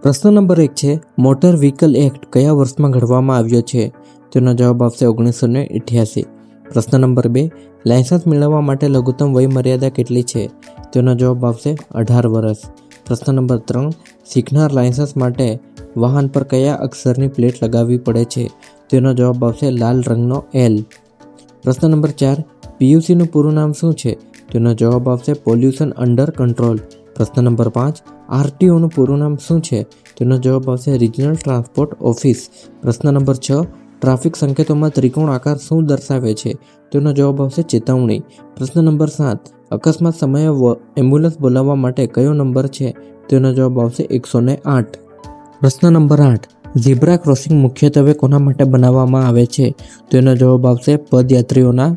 પ્રશ્ન નંબર 1 છે, motor vehicle act કયા વર્ષમાં ઘડવામાં આવ્યો છે? તેનો જવાબ આવશે 1988. પ્રશ્ન નંબર 2, લાયસન્સ મેળવવા માટે લઘુત્તમ વય મર્યાદા કેટલી છે? તેનો જવાબ આવશે 18 વર્ષ. પ્રશ્ન નંબર 3, શીખનાર લાયસન્સ માટે વાહન પર કયા અક્ષરની પ્લેટ લગાવવી પડે છે? તેનો જવાબ આવશે લાલ રંગનો L. પ્રશ્ન નંબર 4, PUCનું પૂરું નામ શું છે? તેનો જવાબ આવશે પોલ્યુશન અંડર કંટ્રોલ. પ્રશ્ન નંબર 5, RTOનું પૂરું નામ શું છે? તેનો જવાબ આવશે રિજનલ ટ્રાન્સપોર્ટ ઓફિસ. પ્રશ્ન નંબર 6, ટ્રાફિક સંકેતોમાં ત્રિકોણ આકાર શું દર્શાવે છે? તેનો જવાબ આવશે ચેતવણી. પ્રશ્ન નંબર 7, અકસ્માત સમયે એમ્બ્યુલન્સ બોલાવવા માટે કયો નંબર છે? તેનો જવાબ આવશે 108. પ્રશ્ન નંબર 8, ઝીબ્રા ક્રોસિંગ મુખ્યત્વે કોના માટે બનાવવામાં આવે છે? તેનો જવાબ આવશે પદયાત્રીઓના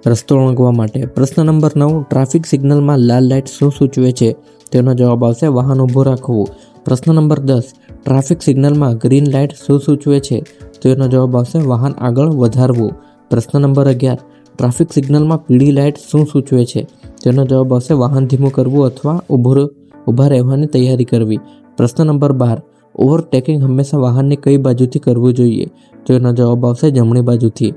રસ્તો ઓળંગવા માટે. પ્રશ્ન નંબર 9, ટ્રાફિક સિગ્નલમાં લાલ લાઇટ શું સૂચવે છે? તેનો જવાબ આવશે વાહન ઊભું રાખવું. પ્રશ્ન નંબર 10, ટ્રાફિક સિગ્નલમાં ગ્રીન લાઇટ શું સૂચવે છે? તેનો જવાબ આવશે વાહન આગળ વધારવું. પ્રશ્ન નંબર 11, ટ્રાફિક સિગ્નલમાં પીળી લાઇટ શું સૂચવે છે? તેનો જવાબ આવશે વાહન ધીમું કરવું અથવા ઊભા રહેવાની તૈયારી કરવી. પ્રશ્ન નંબર 12, ઓવરટેકિંગ હંમેશા વાહનની કઈ બાજુથી કરવું જોઈએ? તેનો જવાબ આવશે જમણી બાજુથી.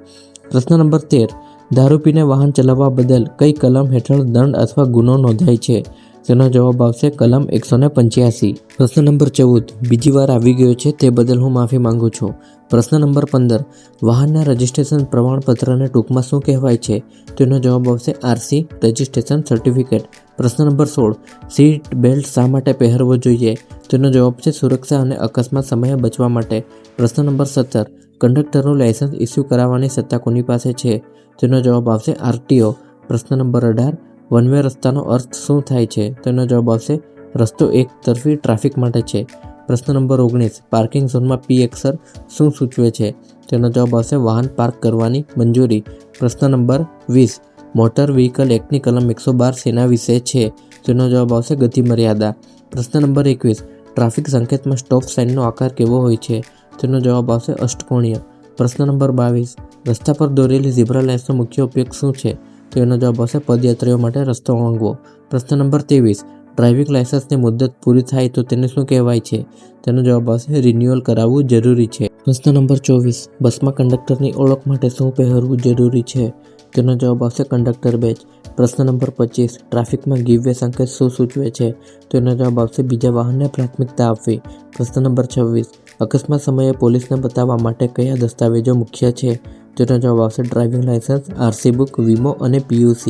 પ્રશ્ન નંબર 13, દારૂ પીને વાહન ચલાવવા બદલ કઈ કલમ હેઠળ દંડ અથવા ગુનો નોંધાય છે? તેનો જવાબ આવશે કલમ 185. પ્રશ્ન નંબર 14, બીજી વાર આવી ગયો છે તે બદલ હું માફી માંગુ છું. પ્રશ્ન નંબર 15, વાહનના રજિસ્ટ્રેશન પ્રમાણપત્રને ટૂંકમાં શું કહેવાય છે? તેનો જવાબ આવશે RC રજિસ્ટ્રેશન સર્ટિફિકેટ. પ્રશ્ન નંબર 16, સીટ બેલ્ટ શા માટે પહેરવો જોઈએ? તેનો જવાબ છે સુરક્ષા અને અકસ્માત સમયે બચવા માટે. પ્રશ્ન નંબર 17, કંડક્ટરનું લાયસન્સ ઇસ્યુ કરાવવાની સત્તા કોની પાસે છે? તેનો જવાબ આવશે RTO. પ્રશ્ન નંબર 18, વન વે રસ્તાનો અર્થ શું થાય છે? તેનો જવાબ આવશે રસ્તો એક તરફી ટ્રાફિક માટે છે. પ્રશ્ન નંબર 19, પાર્કિંગ ઝોનમાં P અક્ષર શું સૂચવે છે? તેનો જવાબ આવશે વાહન પાર્ક કરવાની મંજૂરી. પ્રશ્ન નંબર 20, મોટર વ્હીકલ એક્ટની કલમ 112 શેના વિશે છે? તેનો જવાબ આવશે ગતિ મર્યાદા. પ્રશ્ન નંબર 21, ટ્રાફિક સંકેતમાં સ્ટોપ સાઇનનો આકાર કેવો હોય છે? તેનો જવાબ આવશે અષ્ટકોણીય. પ્રશ્ન નંબર 22, રસ્તા પર દોરેલી ઝીબ્રા લાઇન્સનો મુખ્ય ઉપયોગ શું છે? તેનો જવાબ આવશે પદયાત્રીઓ માટે રસ્તો ઓળંગવો. પ્રશ્ન નંબર 23, ડ્રાઇવિંગ લાયસન્સની મુદત પૂરી થાય તો તેને શું કહેવાય છે? તેનો જવાબ આવશે રિન્યુઅલ કરાવવું જરૂરી છે. પ્રશ્ન નંબર 24, બસમાં કંડક્ટરની ઓળખ માટે શું પહેરવું જરૂરી છે? તેનો જવાબ આવશે કંડક્ટર બેચ. પ્રશ્ન નંબર 25, ટ્રાફિકમાં ગીવ વે સંકેત શું સૂચવે છે? તેનો જવાબ આવશે બીજા વાહનને પ્રાથમિકતા આપવી. પ્રશ્ન નંબર 26, અકસ્માત સમયે પોલીસને બતાવવા માટે કયા દસ્તાવેજો મુખ્ય છે? તેનો જવાબ આવશે ડ્રાઇવિંગ લાયસન્સ, RC બુક, વીમો અને PUC.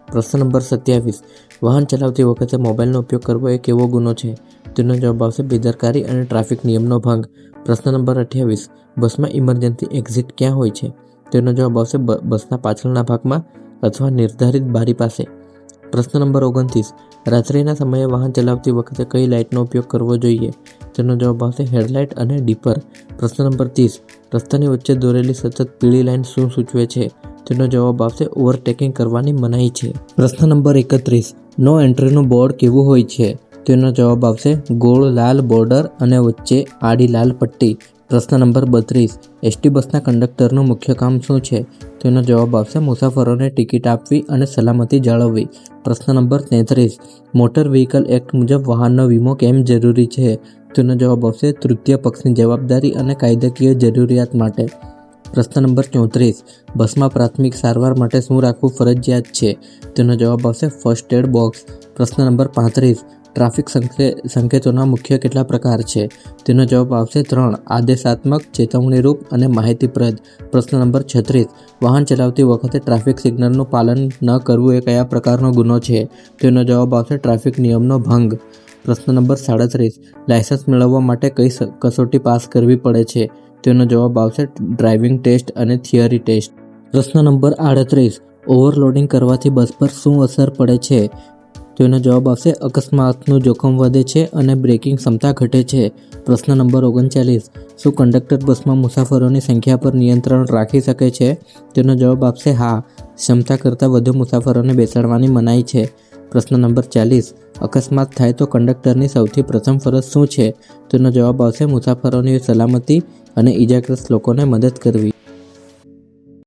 પ્રશ્ન નંબર 27, વાહન ચલાવતી વખતે મોબાઈલનો ઉપયોગ કરવો એ કેવો ગુનો છે? તેનો જવાબ આવશે બેદરકારી અને ટ્રાફિક નિયમનો ભંગ. પ્રશ્ન નંબર 28, બસમાં ઇમરજન્સી એક્ઝિટ ક્યાં હોય છે? તેનો જવાબ આવશે બસના પાછળના ભાગમાં અથવા નિર્ધારિત બારી પાસે. પ્રશ્ન નંબર 29, રાત્રિના સમયે વાહન ચલાવતી વખતે કઈ લાઇટનો ઉપયોગ કરવો જોઈએ? તેનો જવાબ આવશે હેડલાઇટ અને ડીપર. પ્રશ્ન નંબર 30, રસ્તાની વચ્ચે દોરેલી સતત પીળી લાઇન શું સૂચવે છે? તેનો જવાબ આવશે ઓવરટેકિંગ કરવાની મનાઈ છે. પ્રશ્ન નંબર 31, નો એન્ટ્રીનું બોર્ડ કેવું હોય છે? તેનો જવાબ આવશે ગોળ લાલ બોર્ડર અને વચ્ચે આડી લાલ પટ્ટી. પ્રશ્ન નંબર 32, ST બસના કંડક્ટરનું મુખ્ય કામ શું છે? તેનો જવાબ આવશે મુસાફરોને ટિકિટ આપવી અને સલામતી જાળવવી. પ્રશ્ન નંબર 33, મોટર વ્હીકલ એક્ટ મુજબ વાહનનો વીમો કેમ જરૂરી છે? તેનો જવાબ આવશે તૃતીય પક્ષની જવાબદારી અને કાયદાકીય જરૂરિયાત માટે. પ્રશ્ન નંબર 34, બસમાં પ્રાથમિક સારવાર માટે શું રાખવું ફરજિયાત છે? તેનો જવાબ આવશે ફર્સ્ટ એડ બોક્સ. પ્રશ્ન નંબર 35, ટ્રાફિક સંકેતોના મુખ્ય કેટલા પ્રકાર છે? તેનો જવાબ આવશે 3, આદેશાત્મક, ચેતવણીરૂપ અને માહિતીપ્રદ. પ્રશ્ન નંબર 36, વાહન ચલાવતી વખતે ટ્રાફિક સિગ્નલનું પાલન ન કરવું એ કયા પ્રકારનો ગુનો છે? તેનો જવાબ આવશે ટ્રાફિક નિયમનો ભંગ. પ્રશ્ન નંબર 37, લાયસન્સ મેળવવા માટે કઈ કસોટી પાસ કરવી પડે છે? તેનો જવાબ આવશે ડ્રાઇવિંગ ટેસ્ટ અને થિયરી ટેસ્ટ. પ્રશ્ન નંબર 38, ઓવરલોડિંગ કરવાથી બસ પર શું અસર પડે છે? તેનો જવાબ આવશે અકસ્માતનું જોખમ વધે છે અને બ્રેકિંગ ક્ષમતા ઘટે છે. પ્રશ્ન નંબર 39, શું કંડક્ટર બસમાં મુસાફરોની સંખ્યા પર નિયંત્રણ રાખી શકે છે? તેનો જવાબ આપશે હા, ક્ષમતા કરતાં વધુ મુસાફરોને બેસાડવાની મનાઈ છે. પ્રશ્ન નંબર 40, અકસ્માત થાય તો કંડક્ટરની સૌથી પ્રથમ ફરજ શું છે? તેનો જવાબ આવશે મુસાફરોની સલામતી અને ઇજાગ્રસ્ત લોકોને મદદ કરવી.